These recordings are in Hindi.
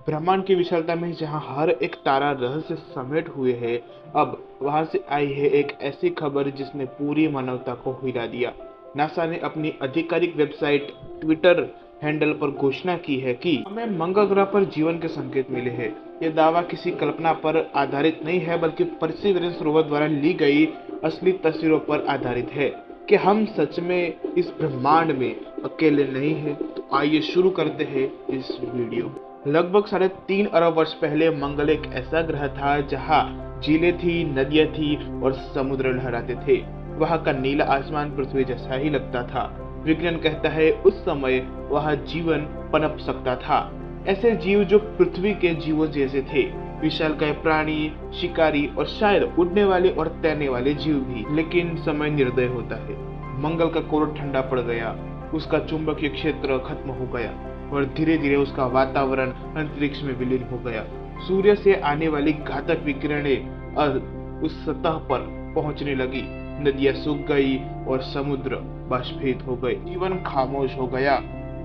ब्रह्मांड की विशालता में जहां हर एक तारा रहस्य समेट हुए है, अब वहां से आई है एक ऐसी खबर जिसने पूरी मानवता को हिला दिया। नासा ने अपनी आधिकारिक वेबसाइट ट्विटर हैंडल पर घोषणा की है कि हमें मंगल ग्रह पर जीवन के संकेत मिले हैं। यह दावा किसी कल्पना पर आधारित नहीं है, बल्कि परसिवरेंस रोवर द्वारा ली गई असली तस्वीरों पर आधारित है कि हम सच में इस ब्रह्मांड में अकेले नहीं हैं। तो आइए शुरू करते हैं इस वीडियो। लगभग 3.5 अरब वर्ष पहले मंगल एक ऐसा ग्रह था जहां झीलें थी, नदियां थी और समुद्र लहराते थे। वहां का नीला आसमान पृथ्वी जैसा ही लगता था। विज्ञान कहता है उस समय वहां जीवन पनप सकता था। ऐसे जीव जो पृथ्वी के जीवों जैसे थे, विशालकाय प्राणी, शिकारी और शायद उड़ने वाले और तैरने वाले जीव भी। लेकिन समय निर्दय होता है। मंगल का कोर ठंडा पड़ गया, उसका चुंबकीय क्षेत्र खत्म हो गया और धीरे धीरे उसका वातावरण अंतरिक्ष में विलीन हो गया। सूर्य से आने वाली घातक विकिरणें उस सतह पर पहुंचने लगी। नदियां सूख गई और समुद्र बाष्पीत हो गए। जीवन खामोश हो गया।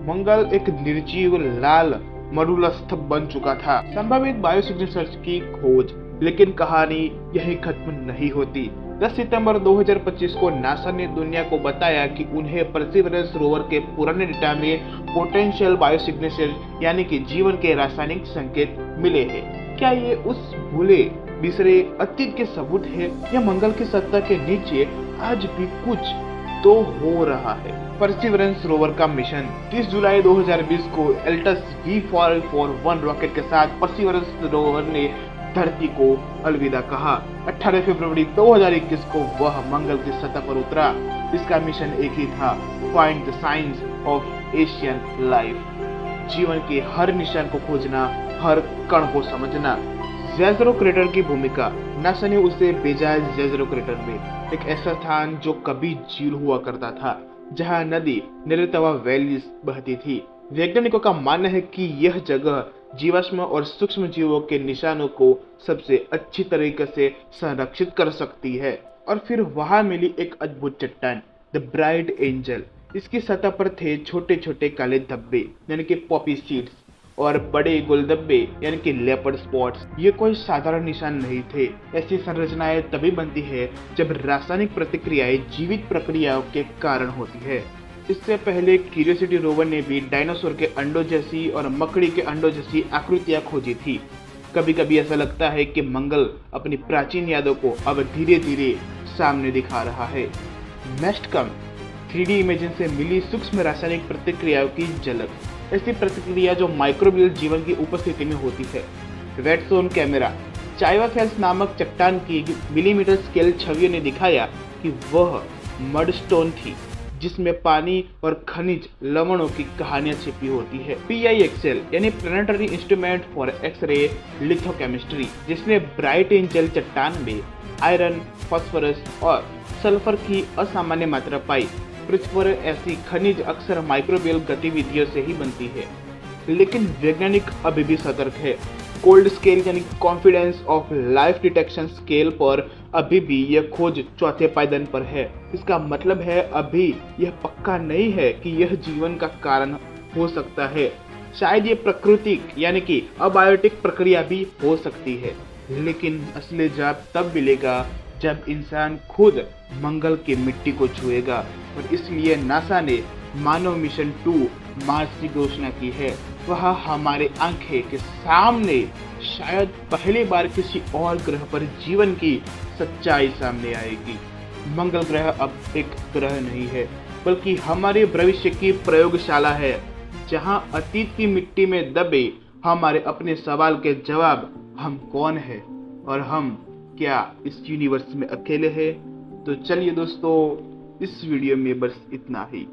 मंगल एक निर्जीव लाल मरुस्थल बन चुका था। संभावित बायोसिग्नेचर्स की खोज, लेकिन कहानी यही खत्म नहीं होती। 10 सितंबर 2025 को नासा ने दुनिया को बताया कि उन्हें परसिवरेंस रोवर के पुराने डेटा में पोटेंशियल बायोसिग्नेचर यानी कि जीवन के रासायनिक संकेत मिले हैं। क्या ये उस भूले बिसरे अतीत के सबूत है या मंगल की सत्ता के नीचे आज भी कुछ तो हो रहा है? परसिवरेंस रोवर का मिशन 30 जुलाई 2020 को एल्टस V441 रॉकेट के साथ परसिवरेंस रोवर ने धरती को अलविदा कहा। 18 फरवरी 2021 को वह मंगल की सतह पर उतरा। इसका मिशन एक ही था, find the science of Asian life. जीवन के हर निशान को खोजना, हर कण को समझना। ज़ेज़रो क्रेटर की भूमिका, नासा ने उसे भेजा ज़ेज़रो क्रेटर में, एक ऐसा स्थान जो कभी झील हुआ करता था, जहां नदी निरतवा वैलीज बहती थी। वैज्ञानिकों का मानना है कि यह जगह जीवाश्म और सूक्ष्म जीवों के निशानों को सबसे अच्छी तरीके से संरक्षित कर सकती है। और फिर वहां मिली एक अद्भुत चट्टान, द ब्राइट एंजल। इसकी सतह पर थे छोटे छोटे काले धब्बे यानी कि पॉपी सीड्स और बड़े गोलधब्बे यानी कि लेपर्ड स्पॉट्स। ये कोई साधारण निशान नहीं थे। ऐसी संरचनाएं तभी बनती है जब रासायनिक प्रतिक्रियाएं जीवित प्रक्रियाओं के कारण होती है। इससे पहले क्यूरियोसिटी रोवर ने भी डायनासोर के अंडों जैसी और मकड़ी के अंडों जैसी आकृतियां खोजी थी। कभी कभी ऐसा लगता है कि मंगल अपनी प्राचीन यादों को अब धीरे धीरे सामने दिखा रहा है। मेस्टकम 3D इमेजिंग से मिली सूक्ष्म रासायनिक प्रतिक्रियाओं की झलक, ऐसी प्रतिक्रिया जो माइक्रोबियल जीवन की उपस्थिति में होती है। रेडस्टोन कैमरा, चाइवा फेल्स नामक चट्टान की मिलीमीटर स्केल छवियों ने दिखाया कि वह मडस्टोन थी, जिसमें पानी और खनिज लवणों की कहानियां छिपी होती है। PIXL यानी प्लानिटरी इंस्ट्रूमेंट फॉर एक्सरे लिथोकेमिस्ट्री, जिसने ब्राइट एंजल चट्टान में आयरन, फास्फोरस और सल्फर की असामान्य मात्रा पाई। पृथ्वी पर ऐसी खनिज अक्सर माइक्रोबियल गतिविधियों से ही बनती है, लेकिन वैज्ञानिक अभी भी सतर्क है। कोल्ड स्केल यानी confidence of life detection scale पर अभी भी यह खोज चौथे पायदान पर है। इसका मतलब है अभी यह पक्का नहीं है कि यह जीवन का कारण हो सकता है। शायद ये प्राकृतिक यानी कि अबायोटिक प्रक्रिया भी हो सकती है, लेकिन असली जवाब तब मिलेगा जब इंसान खुद मंगल की मिट्टी को छुएगा। और इसलिए नासा ने मानव मिशन 2 मार्स की घोषणा की है। वह हमारे आंखें के सामने शायद पहली बार किसी और ग्रह पर जीवन की सच्चाई सामने आएगी। मंगल ग्रह अब एक ग्रह नहीं है, बल्कि हमारे भविष्य की प्रयोगशाला है, जहां अतीत की मिट्टी में दबे हमारे अपने सवाल के जवाब, हम कौन है और हम क्या इस यूनिवर्स में अकेले हैं। तो चलिए दोस्तों, इस वीडियो में बस इतना ही।